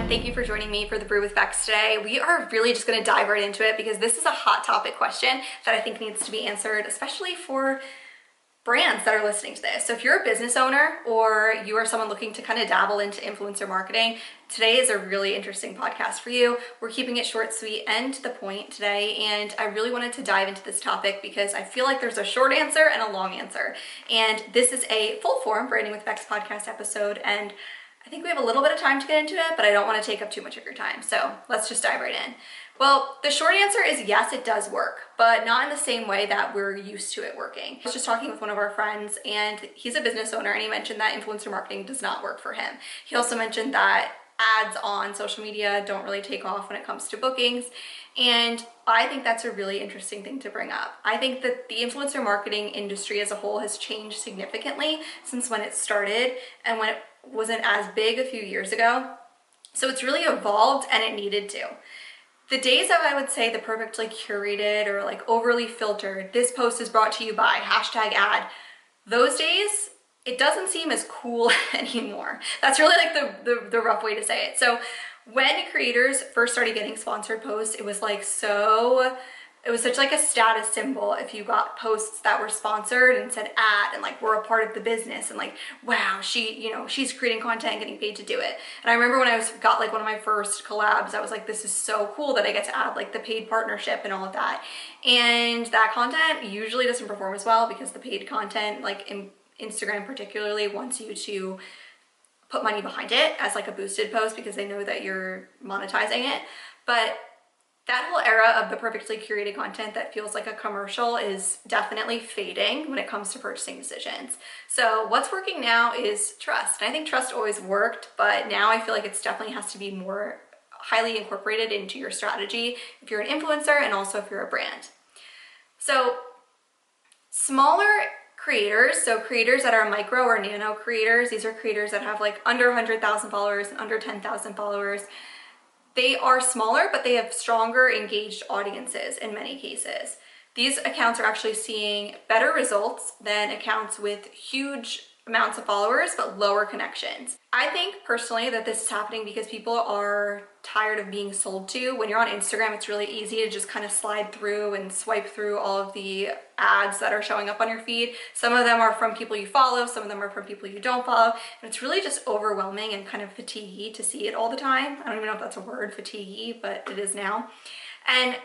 Thank you for joining me for the Brew with Bex today. We are really just going to dive right into it because this is a hot topic question that I think needs to be answered, especially for brands that are listening to this. So if you're a business owner or you are someone looking to kind of dabble into influencer marketing, today is a really interesting podcast for you. We're keeping it short, sweet, and to the point today, and I really wanted to dive into this topic because I feel like there's a short answer and a long answer. And this is a full form Branding with Bex podcast episode, and I think we have a little bit of time to get into it, but I don't want to take up too much of your time. So let's just dive right in. Well, the short answer is yes, it does work, but not in the same way that we're used to it working. I was just talking with one of our friends, and he's a business owner, and he mentioned that influencer marketing does not work for him. He also mentioned that ads on social media don't really take off when it comes to bookings. And I think that's a really interesting thing to bring up. I think that the influencer marketing industry as a whole has changed significantly since when it started and when it wasn't as big a few years ago. So it's really evolved, and it needed to. The days of, I would say, the perfectly curated or like overly filtered, this post is brought to you by hashtag ad, those days, it doesn't seem as cool anymore. That's really like the rough way to say it. So when creators first started getting sponsored posts, it was such like a status symbol if you got posts that were sponsored and said ad and like we're a part of the business and like, wow, she's creating content and getting paid to do it. And I remember when I got like one of my first collabs, I was like, this is so cool that I get to add like the paid partnership and all of that. And that content usually doesn't perform as well because the paid content, like in Instagram particularly, wants you to put money behind it as like a boosted post because they know that you're monetizing it. But that whole era of the perfectly curated content that feels like a commercial is definitely fading when it comes to purchasing decisions. So what's working now is trust. And I think trust always worked, but now I feel like it definitely has to be more highly incorporated into your strategy if you're an influencer and also if you're a brand. So smaller creators, so creators that are micro or nano creators, these are creators that have like under 100,000 followers and under 10,000 followers. They are smaller, but they have stronger engaged audiences in many cases. These accounts are actually seeing better results than accounts with huge amounts of followers, but lower connections. I think personally that this is happening because people are tired of being sold to. When you're on Instagram, it's really easy to just kind of slide through and swipe through all of the ads that are showing up on your feed. Some of them are from people you follow, some of them are from people you don't follow. And it's really just overwhelming and kind of fatiguey to see it all the time. I don't even know if that's a word, fatiguey, but it is now. And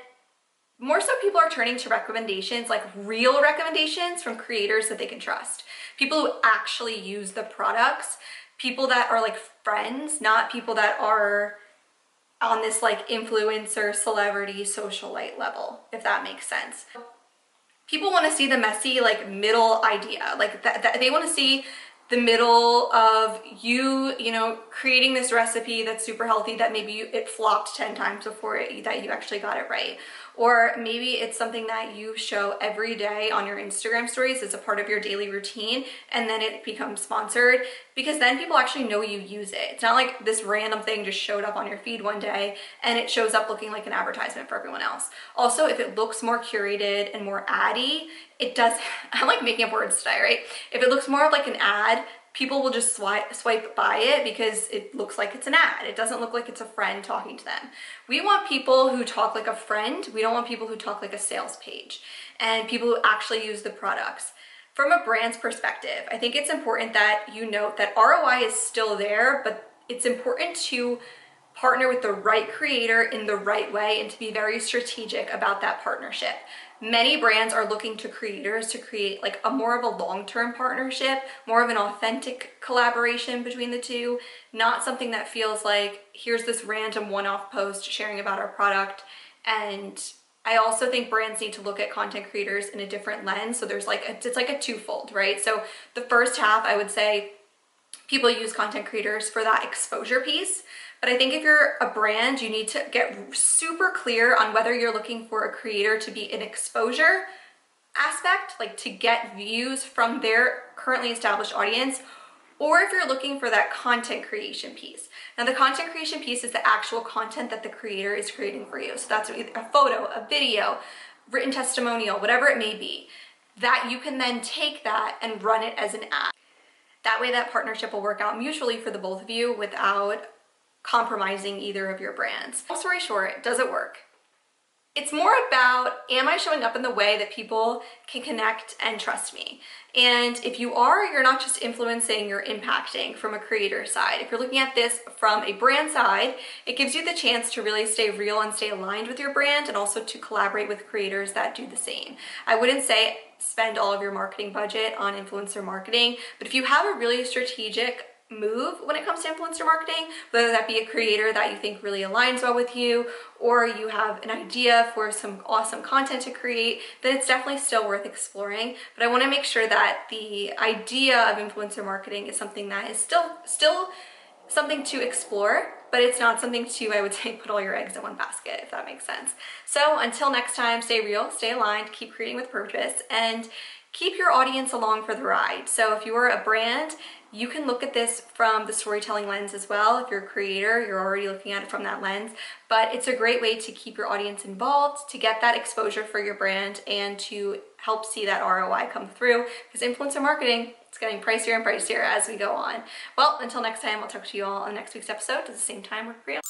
more so people are turning to recommendations, like real recommendations from creators that they can trust. People who actually use the products, people that are like friends, not people that are on this like influencer, celebrity, socialite level, if that makes sense. People want to see the messy, like middle idea, like that they want to see the middle of you creating this recipe that's super healthy that maybe it flopped 10 times before that you actually got it right. Or maybe it's something that you show every day on your Instagram stories as a part of your daily routine, and then it becomes sponsored because then people actually know you use it. It's not like this random thing just showed up on your feed one day and it shows up looking like an advertisement for everyone else. Also, if it looks more curated and more ad-y, it does, I'm like making up words today, right? If it looks more like an ad, people will just swipe by it because it looks like it's an ad. It doesn't look like it's a friend talking to them. We want people who talk like a friend. We don't want people who talk like a sales page, and people who actually use the products. From a brand's perspective, I think it's important that you note that ROI is still there, but it's important to partner with the right creator in the right way and to be very strategic about that partnership. Many brands are looking to creators to create like a more of a long-term partnership, more of an authentic collaboration between the two, not something that feels like here's this random one-off post sharing about our product. And I also think brands need to look at content creators in a different lens. So there's it's like a twofold, right? So the first half, I would say people use content creators for that exposure piece. But I think if you're a brand, you need to get super clear on whether you're looking for a creator to be an exposure aspect, like to get views from their currently established audience, or if you're looking for that content creation piece. Now, the content creation piece is the actual content that the creator is creating for you. So that's a photo, a video, written testimonial, whatever it may be, that you can then take that and run it as an ad. That way that partnership will work out mutually for the both of you without compromising either of your brands. Long story short, does it work? It's more about, am I showing up in the way that people can connect and trust me? And if you are, you're not just influencing, you're impacting from a creator side. If you're looking at this from a brand side, it gives you the chance to really stay real and stay aligned with your brand, and also to collaborate with creators that do the same. I wouldn't say spend all of your marketing budget on influencer marketing, but if you have a really strategic move when it comes to influencer marketing, whether that be a creator that you think really aligns well with you, or you have an idea for some awesome content to create, then it's definitely still worth exploring. But I want to make sure that the idea of influencer marketing is something that is still something to explore, but it's not something to, I would say, put all your eggs in one basket, if that makes sense. So until next time, stay real, stay aligned, keep creating with purpose, and keep your audience along for the ride. So if you are a brand, you can look at this from the storytelling lens as well. If you're a creator, you're already looking at it from that lens, but it's a great way to keep your audience involved, to get that exposure for your brand, and to help see that ROI come through, because influencer marketing, it's getting pricier and pricier as we go on. Well, until next time, I'll talk to you all on next week's episode at the same time. We're real.